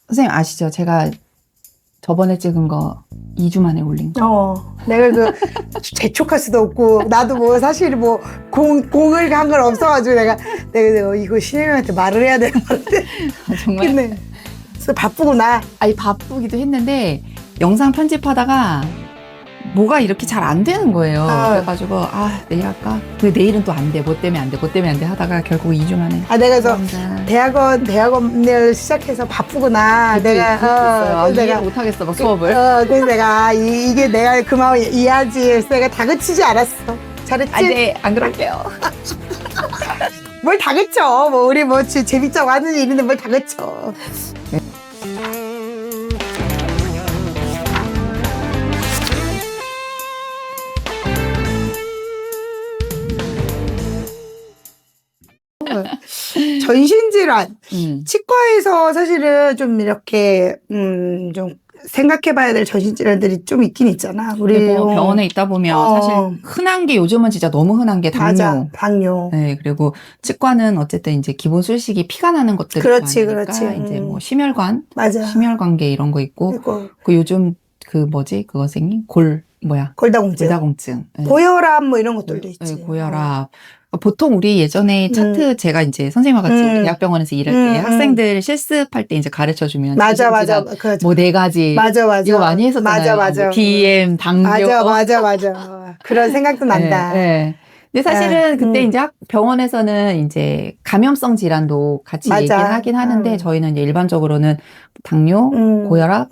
선생님 아시죠? 제가 저번에 찍은 거 2주 만에 올린 거. 내가 재촉할 수도 없고, 나도 뭐 사실 뭐 공을 간 건 없어가지고 내가 이거 신혜영한테 말을 해야 되는 건데. 정말. 근데 그래서 바쁘구나. 아니, 바쁘기도 했는데, 영상 편집하다가, 뭐가 이렇게 잘 안 되는 거예요. 그래가지고, 내일 할까? 근데 내일은 또 안 돼. 뭐 때문에 안 돼. 뭐 때문에 안 돼. 하다가 결국 2주 만에. 내가 그래서 대학원을 시작해서 바쁘구나. 그래서 내가 못하겠어, 막 수업을. 그래서 내가 이게 내가 그 마음을 이해하지. 그래서 내가 다그치지 않았어. 잘했지? 네, 안 그럴게요. 뭘 다그쳐. 뭐 우리 뭐 재밌자고 하는 일인데 뭘 다그쳐. 전신질환. 치과에서 사실은 좀 이렇게 좀 생각해봐야 될 전신질환들이 좀 있긴 있잖아. 우리 뭐 병원에 있다 보면 사실 흔한 게 요즘은 진짜 너무 흔한 게 당뇨. 맞아, 당뇨. 네, 그리고 치과는 어쨌든 이제 기본 술식이 피가 나는 것들이 그렇지, 많으니까 그렇지. 이제 뭐 심혈관, 맞아. 심혈관계 이런 거 있고 그 요즘 그거 생긴 골다공증. 네. 고혈압 뭐 이런 것들도 있지. 네, 고혈압. 보통 우리 예전에 차트 제가 이제 선생님과 같이 대학병원에서 일할 때 학생들 실습할 때 이제 가르쳐 주면 맞아. 뭐 4가지 맞아. 이거 많이 했었잖아요. 맞아. DM, 당뇨. 맞아. 그런 생각도 난다. 네. 근데 사실은 그때 이제 병원에서는 이제 감염성 질환도 같이 얘기를 하긴 하는데 저희는 이제 일반적으로는 당뇨, 고혈압,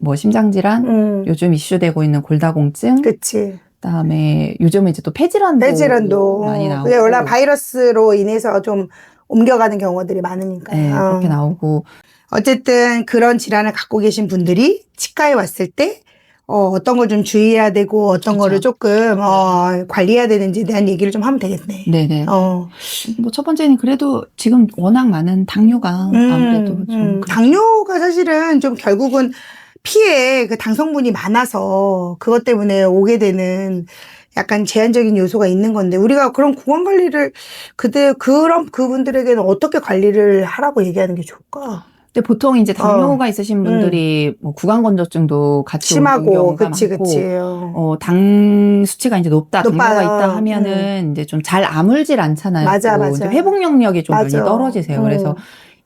뭐 심장질환, 요즘 이슈되고 있는 골다공증. 그치. 그다음에 요즘은 이제 또 폐질환도 많이 나오고. 원래 바이러스로 인해서 좀 옮겨가는 경우들이 많으니까. 네, 그렇게 나오고. 어쨌든 그런 질환을 갖고 계신 분들이 치과에 왔을 때 어떤 걸 좀 주의해야 되고 어떤 거를 조금 관리해야 되는지에 대한 얘기를 좀 하면 되겠네. 네네. 뭐 첫 번째는 그래도 지금 워낙 많은 당뇨가 아무래도 좀 당뇨가 사실은 좀 결국은 피에 그 당 성분이 많아서 그것 때문에 오게 되는 약간 제한적인 요소가 있는 건데 우리가 그런 구강 관리를 그런 그분들에게는 어떻게 관리를 하라고 얘기하는 게 좋을까? 근데 보통 이제 당뇨가 있으신 분들이 뭐 구강건조증도 같이 오는 심하고 경우가 많고, 당 수치가 이제 당뇨가 있다 하면은 이제 좀 잘 아물질 않잖아요. 맞아. 이제 회복 능력이 좀 많이 떨어지세요. 그래서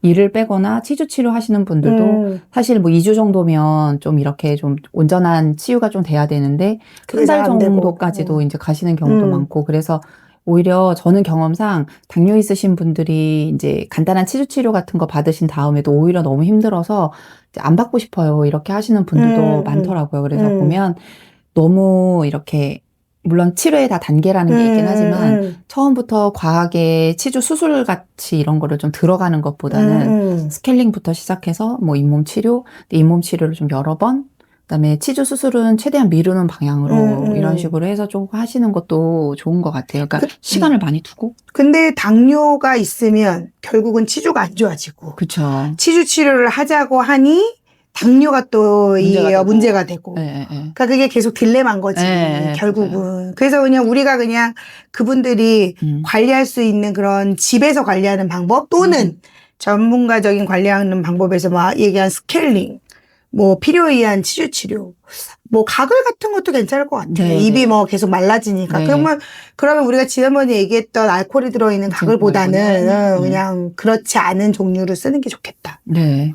이를 빼거나 치주 치료하시는 분들도 사실 뭐 2주 정도면 좀 이렇게 좀 온전한 치유가 좀 돼야 되는데 한 달 정도까지도 이제 가시는 경우도 많고 그래서 오히려 저는 경험상 당뇨 있으신 분들이 이제 간단한 치주 치료 같은 거 받으신 다음에도 오히려 너무 힘들어서 이제 안 받고 싶어요. 이렇게 하시는 분들도 많더라고요. 그래서 보면 너무 이렇게 물론 치료에 다 단계라는 게 있긴 하지만 처음부터 과하게 치주 수술 같이 이런 거를 좀 들어가는 것보다는 스케일링부터 시작해서 뭐 잇몸 치료, 잇몸 치료를 좀 여러 번 그다음에 치주 수술은 최대한 미루는 방향으로 이런 식으로 해서 좀 하시는 것도 좋은 것 같아요. 그러니까 시간을 많이 두고. 근데 당뇨가 있으면 결국은 치주가 안 좋아지고. 그렇죠. 치주 치료를 하자고 하니 당뇨가 또 문제가 되고. 그러니까 그게 계속 딜레마인 거지. 결국은. 맞아요. 그래서 그냥 우리가 그냥 그분들이 관리할 수 있는 그런 집에서 관리하는 방법 또는 전문가적인 관리하는 방법에서 막 얘기한 스케일링. 뭐 필요에 의한 치주 치료, 뭐 가글 같은 것도 괜찮을 것 같아요. 입이 뭐 계속 말라지니까. 그러면 우리가 지난번에 얘기했던 알코올이 들어있는 가글보다는 그냥 그렇지 않은 종류를 쓰는 게 좋겠다. 네.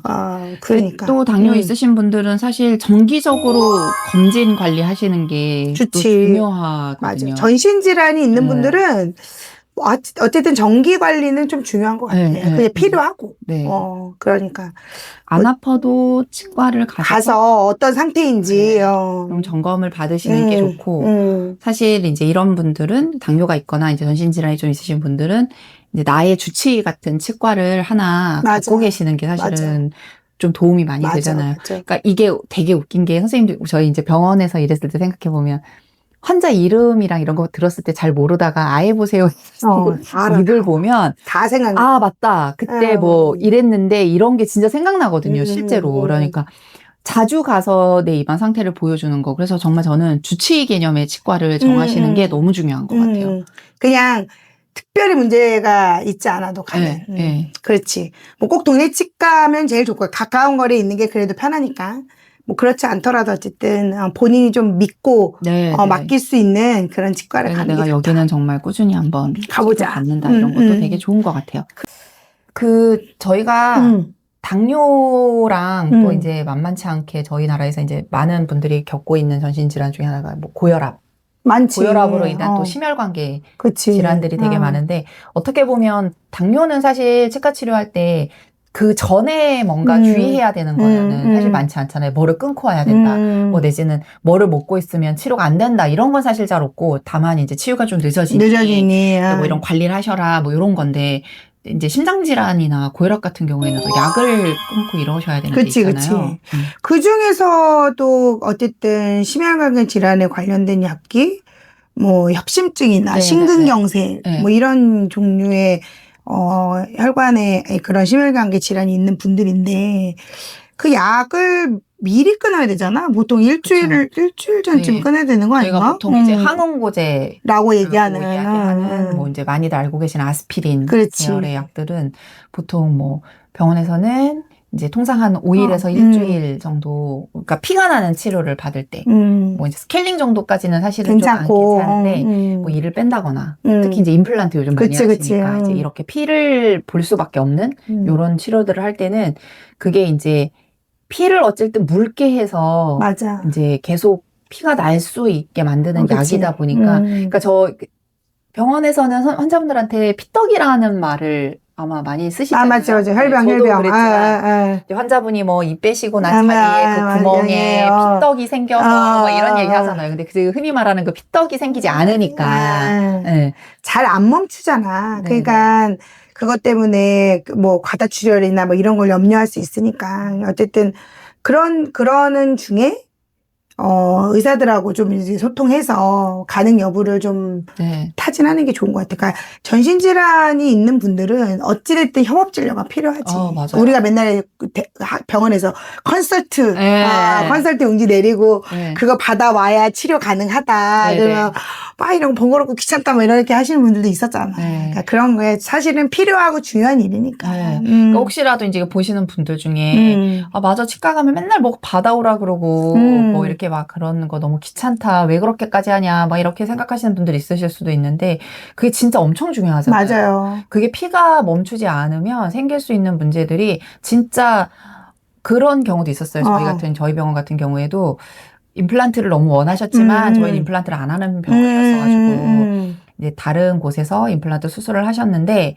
그러니까 또 당뇨 있으신 분들은 사실 정기적으로 검진 관리하시는 게 또 중요하거든요. 맞아. 전신 질환이 있는 분들은 어쨌든 정기 관리는 좀 중요한 것 같아요. 그게 필요하고. 그러니까. 안 아파도 치과를 가서 어떤 상태인지. 그럼 점검을 받으시는 게 좋고. 사실 이제 이런 분들은 당뇨가 있거나 이제 전신질환이 좀 있으신 분들은 이제 나의 주치의 같은 치과를 하나 갖고 계시는 게 사실은 좀 도움이 많이 되잖아요. 그러니까 이게 되게 웃긴 게 선생님들 저희 이제 병원에서 일했을 때 생각해 보면 환자 이름이랑 이런 거 들었을 때 잘 모르다가 아예 보세요. 입을 보면 다 생각나. 아, 맞다. 그때 뭐 이랬는데 이런 게 진짜 생각나거든요. 실제로. 그러니까 자주 가서 내 입안 상태를 보여주는 거. 그래서 정말 저는 주치의 개념의 치과를 정하시는 게 너무 중요한 것 같아요. 그냥 특별히 문제가 있지 않아도 가는. 그렇지. 뭐 꼭 동네 치과면 제일 좋고 가까운 거리에 있는 게 그래도 편하니까. 뭐 그렇지 않더라도 어쨌든 본인이 좀 믿고 맡길 수 있는 그런 치과를 가는 게 내가 좋다. 여기는 정말 꾸준히 한번 가보자. 받는다 이런 것도 되게 좋은 것 같아요. 저희가 당뇨랑 또 이제 만만치 않게 저희 나라에서 이제 많은 분들이 겪고 있는 전신질환 중에 하나가 뭐 고혈압. 많지. 고혈압으로 인한 또 심혈관계 그치. 질환들이 되게 많은데 어떻게 보면 당뇨는 사실 치과 치료할 때 그 전에 뭔가 주의해야 되는 거는 사실 많지 않잖아요. 뭐를 끊고 와야 된다. 뭐 내지는 뭐를 먹고 있으면 치료가 안 된다. 이런 건 사실 잘 없고 다만 이제 치유가 좀 늦어지니 뭐 이런 관리를 하셔라. 뭐 이런 건데 이제 심장질환이나 고혈압 같은 경우에는 또 약을 끊고 이러셔야 되는 게 있잖아요. 그 중에서도 어쨌든 심혈관계 질환에 관련된 약기, 뭐 협심증이나 심근경색, 뭐 이런 종류의 혈관에 그런 심혈관계 질환이 있는 분들인데 그 약을 미리 끊어야 되잖아. 보통 일주일 전쯤 끊어야 되는 거 아닌가? 저희가 보통 이제 항응고제라고 얘기하는 뭐 이제 많이들 알고 계신 아스피린 계열의 약들은 보통 뭐 병원에서는 이제 통상 한 5일에서 일주일 정도, 그러니까 피가 나는 치료를 받을 때, 뭐 이제 스케일링 정도까지는 사실은 좀 안 괜찮은데, 뭐 이를 뺀다거나, 특히 이제 임플란트 요즘 많이 하시니까, 이제 이렇게 피를 볼 수밖에 없는 요런 치료들을 할 때는, 그게 이제 피를 어쨌든 묽게 해서, 이제 계속 피가 날 수 있게 만드는 약이다 보니까, 그러니까 병원에서는 환자분들한테 피떡이라는 말을 아마 많이 쓰시잖아요. 맞죠. 혈병. 그랬지만 환자분이 뭐 입 빼시고 난 사이에 그 구멍에 피떡이 생겨서 뭐 이런 얘기 하잖아요. 근데 그 흔히 말하는 그 피떡이 생기지 않으니까 잘 안 멈추잖아. 그러니까 그것 때문에 뭐 과다출혈이나 뭐 이런 걸 염려할 수 있으니까 어쨌든 그러는 중에 의사들하고 좀 이제 소통해서 가능 여부를 좀 타진하는 게 좋은 것 같아요. 그러니까 전신질환이 있는 분들은 어찌됐든 협업진료가 필요하지. 우리가 맨날 병원에서 컨설트 용지 내리고 그거 받아와야 치료 가능하다. 그러면 막 이런 거 번거롭고 귀찮다 뭐 이렇게 하시는 분들도 있었잖아. 그러니까 그런 거에 사실은 필요하고 중요한 일이니까. 그러니까 혹시라도 이제 보시는 분들 중에 맞아 치과 가면 맨날 뭐 받아오라 그러고 뭐 이렇게 막 그런 거 너무 귀찮다. 왜 그렇게까지 하냐. 막 이렇게 생각하시는 분들이 있으실 수도 있는데 그게 진짜 엄청 중요하잖아요. 맞아요. 그게 피가 멈추지 않으면 생길 수 있는 문제들이 진짜 그런 경우도 있었어요. 저희 병원 같은 경우에도 임플란트를 너무 원하셨지만 저희는 임플란트를 안 하는 병원이었어가지고 이제 다른 곳에서 임플란트 수술을 하셨는데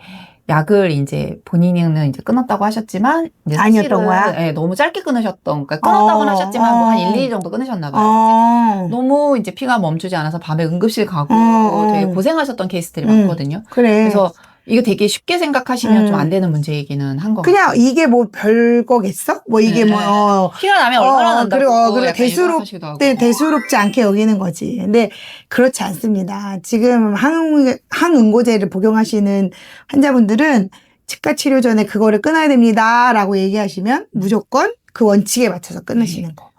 약을 이제 본인은 이제 끊었다고 하셨지만 이제 아니었던 거야? 너무 짧게 끊으셨던, 그러니까 끊었다고는 하셨지만 뭐 한 1, 2일 정도 끊으셨나 봐요. 너무 이제 피가 멈추지 않아서 밤에 응급실 가고 되게 고생하셨던 케이스들이 많거든요. 그래서 이거 되게 쉽게 생각하시면 좀 안 되는 문제이기는 한 것 같아요. 그냥 이게 뭐 별거겠어? 뭐 이게 뭐 피가 나면 얼마나 난다고. 그리고 대수롭지 않게 여기는 거지. 근데 그렇지 않습니다. 지금 항응고제를 복용하시는 환자분들은 치과 치료 전에 그거를 끊어야 됩니다라고 얘기하시면 무조건 그 원칙에 맞춰서 끊으시는 거.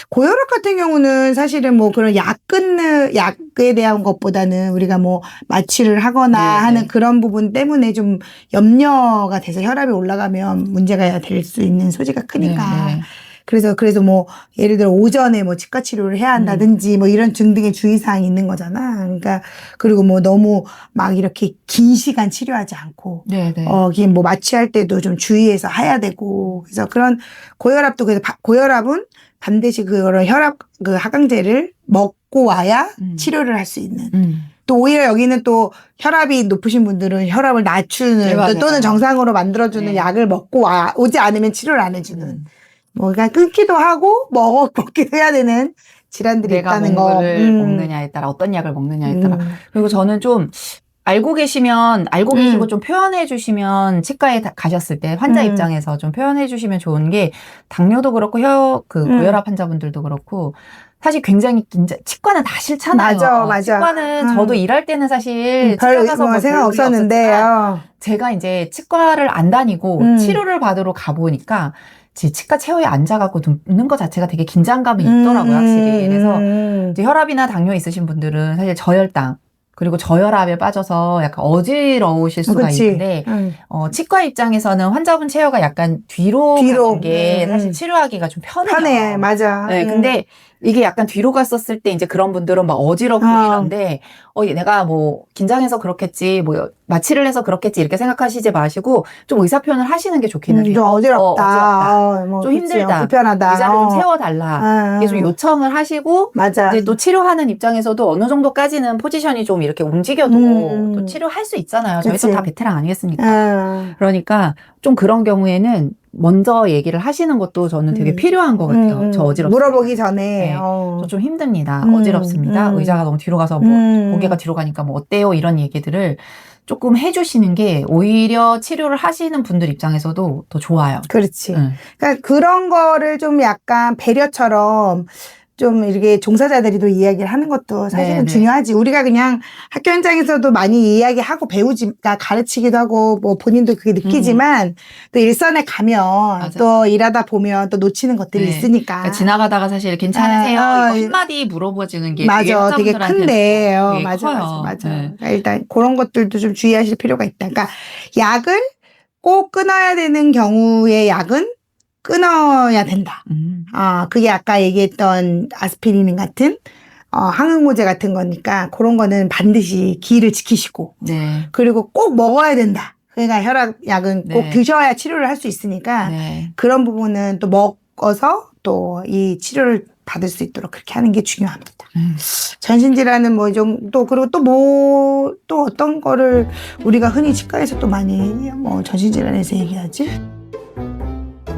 고혈압 같은 경우는 사실은 뭐 그런 약에 대한 것보다는 우리가 뭐 마취를 하거나 하는 그런 부분 때문에 좀 염려가 돼서 혈압이 올라가면 문제가 될 수 있는 소지가 크니까. 그래서 뭐 예를 들어 오전에 뭐 치과 치료를 해야 한다든지 뭐 이런 등등의 주의사항이 있는 거잖아. 그러니까 그리고 뭐 너무 막 이렇게 긴 시간 치료하지 않고 뭐 마취할 때도 좀 주의해서 해야 되고. 그래서 그런 고혈압은 반드시 그거를 하강제를 먹고 와야 치료를 할 수 있는. 또 오히려 여기는 또 혈압이 높으신 분들은 혈압을 낮추는 또는 정상으로 만들어주는 약을 먹고 오지 않으면 치료를 안 해주는. 뭐 그러니까 끊기도 하고 먹기도 해야 되는 질환들이 있다는 거. 내가 먹느냐에 따라 어떤 약을 먹느냐에 따라. 그리고 저는 좀 알고 계시고 좀 표현해 주시면 치과에 가셨을 때 환자 입장에서 좀 표현해 주시면 좋은 게 당뇨도 그렇고 고혈압 환자분들도 그렇고 사실 굉장히 치과는 다 싫잖아요. 맞아. 치과는 저도 일할 때는 사실 별 생각 없었는데요. 제가 이제 치과를 안 다니고 치료를 받으러 가보니까 치과 체어에 앉아갖고 눕는 것 자체가 되게 긴장감이 있더라고요, 확실히. 그래서 이제 혈압이나 당뇨 있으신 분들은 사실 저혈당, 그리고 저혈압에 빠져서 약간 어지러우실 수가 그치. 있는데 치과 입장에서는 환자분 체어가 약간 뒤로 가는 게 사실 치료하기가 좀 편해요. 편해, 맞아. 네, 근데 이게 약간 뒤로 갔었을 때 이제 그런 분들은 막 어지럽고 이런데 내가 뭐 긴장해서 그렇겠지, 뭐 마취를 해서 그렇겠지 이렇게 생각하시지 마시고 좀 의사 표현을 하시는 게 좋기는 해요. 좀 어지럽다. 뭐 좀 힘들다. 불편하다. 의자를 좀 세워달라. 계속 요청을 하시고 맞아. 이제 또 치료하는 입장에서도 어느 정도까지는 포지션이 좀 이렇게 움직여도 또 치료할 수 있잖아요. 저희도 다 베테랑 아니겠습니까? 그러니까 좀 그런 경우에는 먼저 얘기를 하시는 것도 저는 되게 필요한 것 같아요. 저 어지럽습니다. 물어보기 전에. 네. 저 좀 힘듭니다. 어지럽습니다. 의자가 너무 뒤로 가서 뭐 고개가 뒤로 가니까 뭐 어때요? 이런 얘기들을 조금 해주시는 게 오히려 치료를 하시는 분들 입장에서도 더 좋아요. 그렇지. 그러니까 그런 거를 좀 약간 배려처럼 좀 이렇게 종사자들이 또 이야기를 하는 것도 사실은 중요하지. 우리가 그냥 학교 현장에서도 많이 이야기하고 배우지가 가르치기도 하고 뭐 본인도 그게 느끼지만 또 일선에 가면 또 일하다 보면 또 놓치는 것들이 있으니까. 그러니까 지나가다가 사실 괜찮으세요? 이거 한마디 물어보지는 게 맞아. 되게 큰데. 맞아. 그러니까 일단 그런 것들도 좀 주의하실 필요가 있다. 그러니까 약을 꼭 끊어야 되는 경우에 약은 끊어야 된다. 그게 아까 얘기했던 아스피린 같은 항응모제 같은 거니까 그런 거는 반드시 기를 지키시고 그리고 꼭 먹어야 된다. 그러니까 혈압약은 꼭 드셔야 치료를 할 수 있으니까 그런 부분은 또 먹어서 또 이 치료를 받을 수 있도록 그렇게 하는 게 중요합니다. 전신질환은 뭐 이 정도, 그리고 또 어떤 거를 우리가 흔히 치과에서 또 많이 전신질환에서 얘기하지?